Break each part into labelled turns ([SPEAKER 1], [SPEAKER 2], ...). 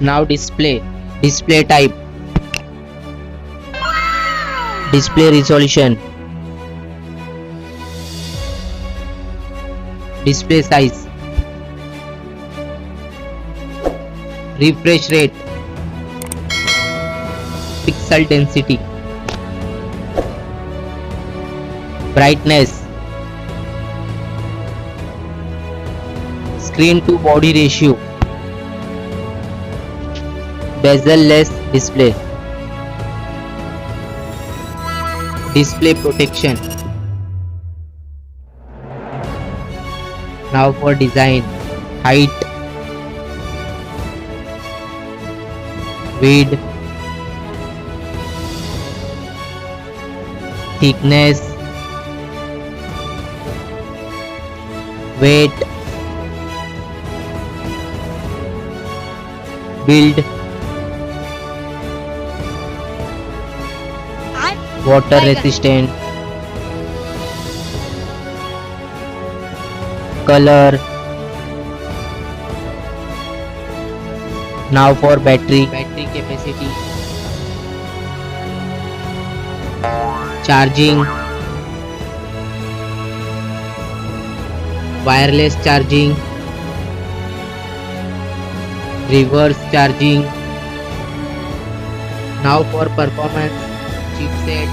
[SPEAKER 1] Now display type, display resolution, display size, refresh rate, pixel density, brightness, screen to body ratio, bezel-less display, display protection. Now for design, height, width, thickness, weight, build, water resistant, color. Now for battery capacity, charging, wireless charging, reverse charging. Now for performance, chipset,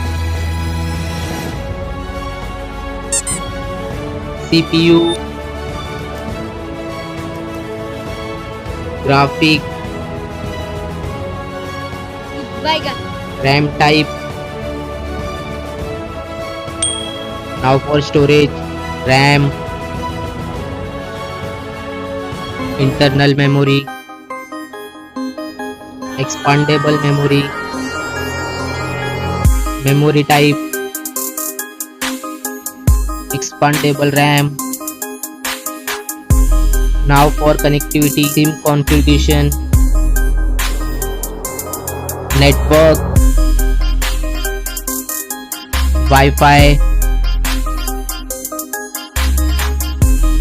[SPEAKER 1] CPU, graphic, RAM type. Now for storage, RAM, internal memory, expandable memory, memory type, expandable RAM. Now for connectivity, SIM configuration, network, Wi-Fi,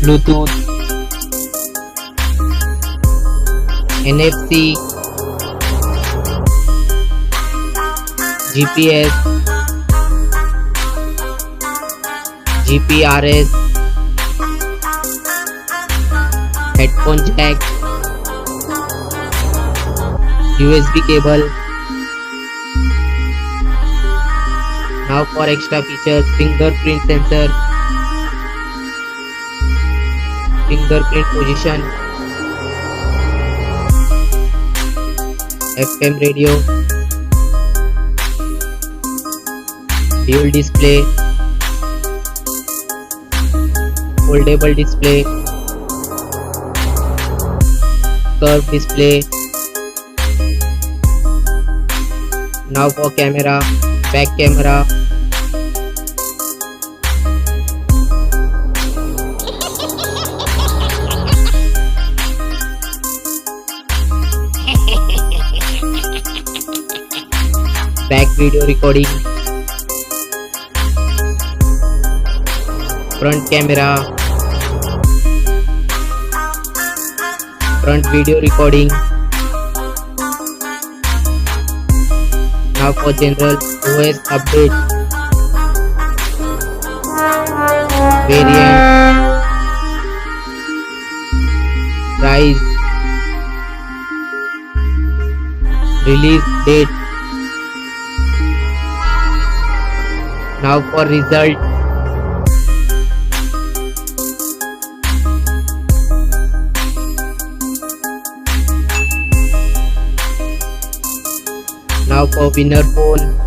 [SPEAKER 1] Bluetooth, NFC, GPS, GPRS, headphone jack, USB cable. Now for extra features, fingerprint sensor, fingerprint position, FM radio, dual display, foldable display, curved display. Now for camera, back camera, back video recording, front camera, front video recording. Now for general OS update, variant, price, release date. Now for result, now for winner phone,